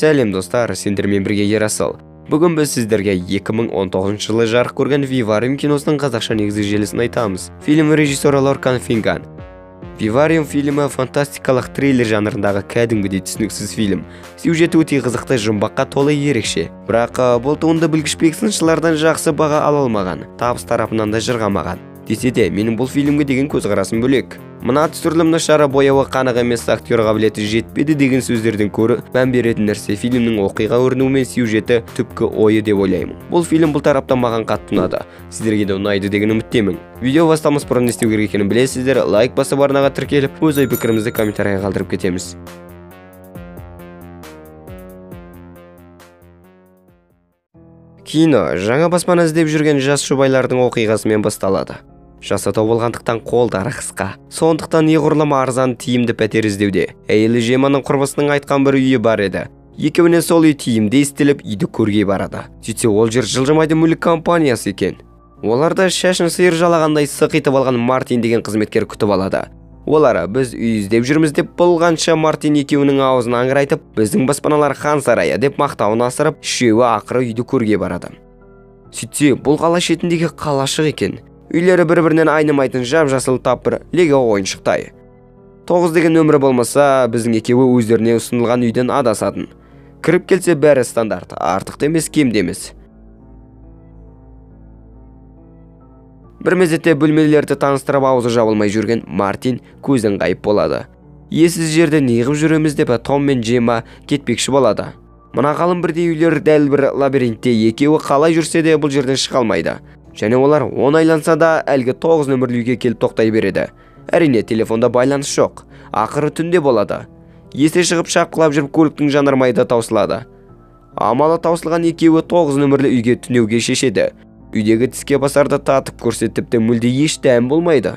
Сәлем достар, сендермен бірге Ерасыл. Бүгін біз сіздерге 2019 жылы жарық көрген Вивариум киносының қазақша негізгі желісін айтамыз. Фильм режиссері Лоркан Финган. Вивариум фильмі фантастикалық триллер жанрындағы кәдімгідей түсініксіз фильм. Сюжеті өте қызықты, жұмбаққа толы ерекше. Бірақ бұл туынды білгіш сыншылардан жақсы баға ала алмаған, табыс тарапынан да жырғамаған. Десе де, менің бұл фильмге деген көзқарасым бөлек. Мына түсірілім нашары, бояуы қанық емес, актер қабілеті жетпеді деген сөздерден көрі мән беретін нәрсе фильмнің оқиға өрнуі мен сюжеті түпкі ойы деп ойлаймын. Бұл фильм бұл тараптан маған қатты ұнады. Сіздерге де ұнайды деген үміттемін. Видео бастамас бұрын не істеу керек екенін білесіздер. Лайк басып арнаға тіркеліп, өз ой пікірімізді комментарийға қалдырып кетеміз. Кино жаңа баспана іздеп жүрген жас жұбайлардың оқиғасымен басталады. Жас атау болғандықтан қолдары қысқа. Сондықтан неғұрлым арзан тиімді пәтер іздеуде. Әйелі Жеманың құрбысының айтқан бір үйі бар еді. Екеуіне сол үй тиімді естіліп, үйді көрге барады. Сөйтсе ол жер жылжымайды мүлік компаниясы екен. Оларды шашын сиыр жалағандай сықитып алған Мартин деген қызметкер күтіп алады. Олар біз үй іздеп жүрміз деп болғанша Мартин екеуінің аузын аңырайтып, біздің баспаналар хан сарайы деп мақтауын асырып, үшеуі ақыры үйді көрге барады. Сөйтсе бұл қала шетіндегі қалашық екен. Үйлері бір-бірінен айнымайтын жап-жасыл тап бір лего ойыншықтай. 9 деген нөмірі болмаса, біздің екеуі өздеріне ұсынылған үйден адасатын. Кіріп келсе бәрі стандарт, артық емес, кем емес. Бір мезетте бөлмелерді таныстырып аузы жабылмай жүрген Мартин көзін ғайып болады. Есіз жерде неғып жүреміз деп Том мен Джема кетпекші болады. Мына қалың бірдей үйлер дәл бір лабиринтте, екеуі қалай жүрсе де бұл жерден шыға алмайды. Және олар оңайланса да әлгі 9 нөмірлі үйге келіп тоқтай береді. Әрине телефонда байланыс жоқ. Ақыры түнде болады. Есе шығып шапқылап жүріп көліктің жанармайы да таусылады. Амалы таусылған екеуі 9 нөмірлі үйге түнеуге шешеді. Үйдегі тіске басарды татып көрсетіпті, мүлде еш дәм болмайды.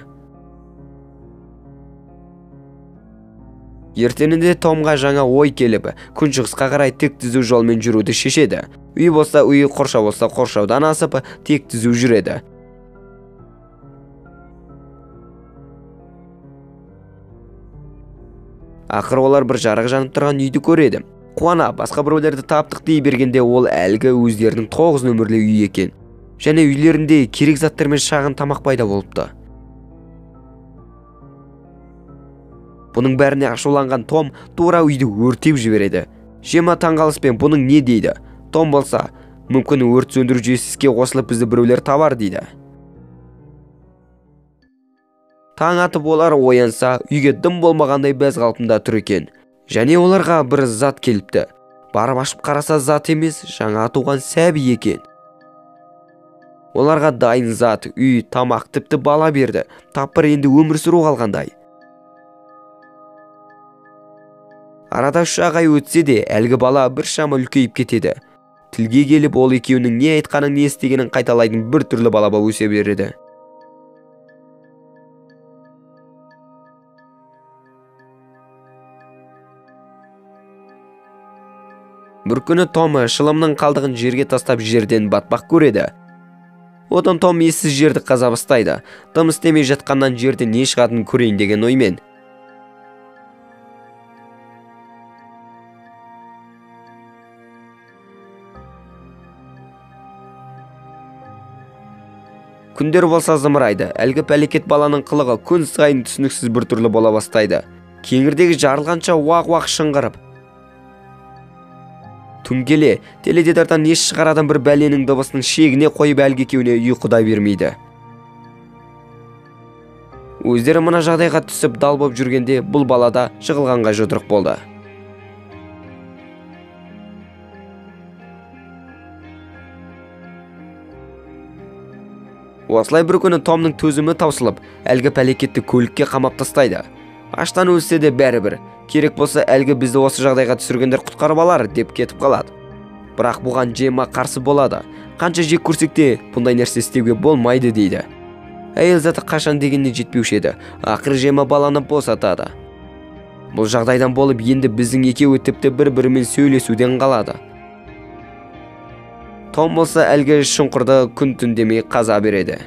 Ертеңінде Томға жаңа ой келіп, күншығысқа қарай тек түзу жолмен жүруді шешеді. Үй болса үй, қоршау болса қоршаудан асып, тек түзу жүреді. Ақыры олар бір жарық жанып тұрған үйді көреді. Қуана басқа біреулерді таптық дей бергенде ол әлгі өздерінің 9 нөмірлі үй екен. Және үйлерінде керек заттар мен шағын тамақ пайда болыпты. Бұның бәріне ашуланған Том тура үйді өртеп жібереді. Жема таңғалыспен бұның не дейді? Том болса, мүмкін өрт сөндіру жүйесі қосылып бізді біреулер табар дейді. Таң атып олар оянса, үйге дым болмағандай бәз қалпында тұр екен. Және оларға бір зат келіпті. Барып ашып қараса зат емес, жаңа туған сәби екен. Оларға дайын зат, үй, тамақ, тіпті бала берді. Таппыр енді өмір сүру қалғандай. Арада 3 ай өтсе де, әлгі бала бір шама үлкейіп кетеді. Тілге келіп, ол екеуінің не айтқанын, не істегенін қайталайтын бір түрлі бала болып өсе береді. Бір күні Том шылымның қалдығын жерге тастап жерден батпақ көреді. Одан Том ессіз жерді қаза бастайды. Тым істемей жатқаннан жерде не шығатынын көрейін деген оймен. Күндер болса зымырайды. Әлгі пәлекет баланың қылығы күн сайын түсініксіз бір түрлі бола бастайды. Кеңірдегі жарылғанша уақ-уақ шыңғырып. Түн келе, теледидардан еш шығарадан бір бәленің дыбысының шегіне қойып әлгі екеуіне ұйқыда бермейді. Өздері мына жағдайға түсіп дал боп жүргенде бұл балада жығылғанға жұдырық болды. Осылай бір күні Томның төзімі таусылып, әлгі пәлекетті көлікке қамап тастайды. Аштан өлсе де бәрібір, керек болса әлгі бізді осы жағдайға түсіргендер құтқарып алар деп кетіп қалады. Бірақ бұған Джема қарсы болады. Қанша жек көрсек те, бұндай нәрсе істеуге болмайды дейді. Әйел заты қашан дегеніне жетпеуші еді. Ақыры Джема баланы босатады. Бұл жағдайдан болып енді біздің екеуі тіпті бір-бірімен сөйлесуден қалады. Том болса әлгі шұңқырды күн-түн демей қаза береді.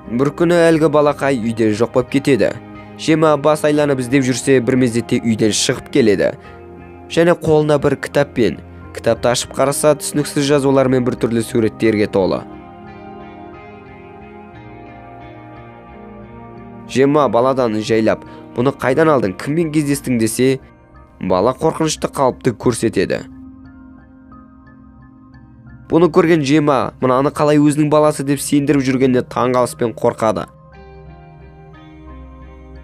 Бір күні әлгі балақай үйден жоқ болып кетеді. Жема бас айланып іздеп жүрсе, бір мезетте үйден шығып келеді. және қолына бір кітаппен. Кітапты ашып қараса, түсініксіз жазулар мен біртүрлі суреттерге толы. Жема баладан жайлап, "Бұны қайдан алдың, кіммен кездестің?" десе, бала қорқынышты қалыпты көрсетеді. Бұны көрген Жема, мынаны қалай өзінің баласы деп сендіріп жүргенде таңғалыспен қорқады.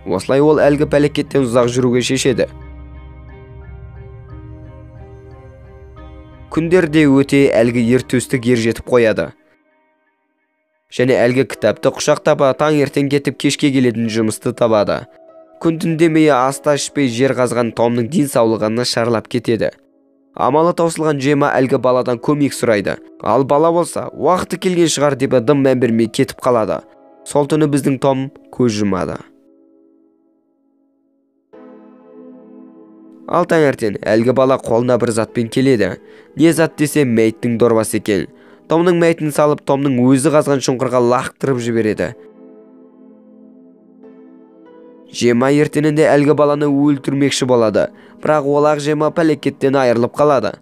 Осылай ол әлгі пәлекеттен ұзақ жүруге шешеді. Күндерде өте әлгі ертөстік жетіп қояды. Және әлгі кітапты құшақтап, таңертең кетіп кешке келетін жұмысты табады. Күн-түн демей аста ішпей жер қазған Томның денсаулығы нашарлап кетеді. Амалы таусылған Жема әлгі баладан көмек сұрайды. Ал бала болса, уақыты келген шығар деп дым мән бермей кетіп қалады. Сол түні біздің Том көз жұмады. Ал таңертең әлгі бала қолына бір затпен келеді. Не зат десе, мәйттің дорбасы екен. Томның мәйтін салып, Томның өзі қазған шұңқырға лақтырып жібереді. Жема ертеңінде әлгі баланы өлтірмекші болады, бірақ ол ақ Жема пәлекеттен айырылып қалады.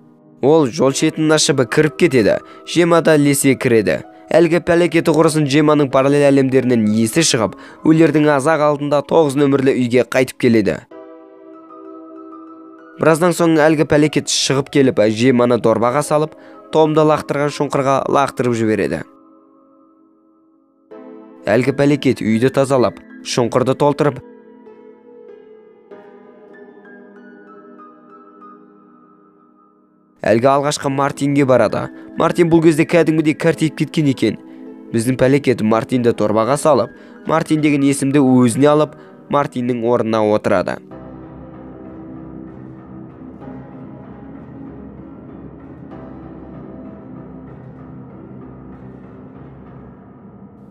Ол жол шетін ашып кіріп кетеді. Жема да лесе кіреді. Әлгі пәлекеті құрысын Жеманың параллель әлемдерінен есі шығып, өлердің азақ алдында 9 нөмірлі үйге қайтып келеді. Біраздан соң әлгі пәлекет шығып келіп, Жеманы дорбаға салып, Томды лақтырған шұңқырға лақтырып жібереді. Әлгі пәлекет үйді тазалап, шұңқырды толтырып, әлгі алғашқы Мартинге барады. Мартин бұл кезде кәдімгідей кәртейіп кеткен екен. Біздің пәлекет Мартинді дорбаға салып, Мартин деген есімді өзіне алып, Мартиннің орнына отырады.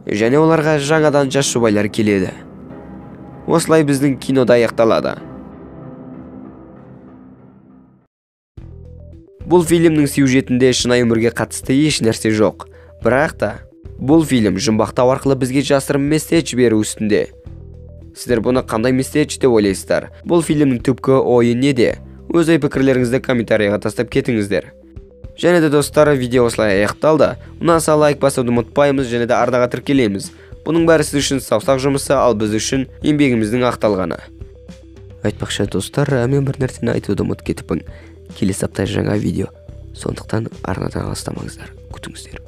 Және оларға жаңадан жас жұбайлар келеді. Осылай біздің кинода аяқталады. Бұл фильмнің сюжетінде шынайы өмірге қатысты еш нәрсе жоқ. Бірақ та, бұл фильм жұмбақтау арқылы бізге жасырын месседж беру үстінде. Сіздер бұны қандай месседж деп ойлайсыздар? Бұл фильмнің түпкі ойы неде? Өз ой пікірлеріңізді комментарийға тастап кетіңіздер. Және де достар, видео осылай аяқталды. Ұнаса лайк басуды ұмытпаймыз, және де арнаға тіркелеміз. Бұның бәрі сіз үшін саусақ жұмысы, ал біз үшін еңбегіміздің ақталғаны. Айтпақшы достар, мен бір нәрсені айтуды ұмытып кетіппін. Келесі апта жаңа видео. Сондықтан арнадан алыстамаңыздар. Күтіңіздер.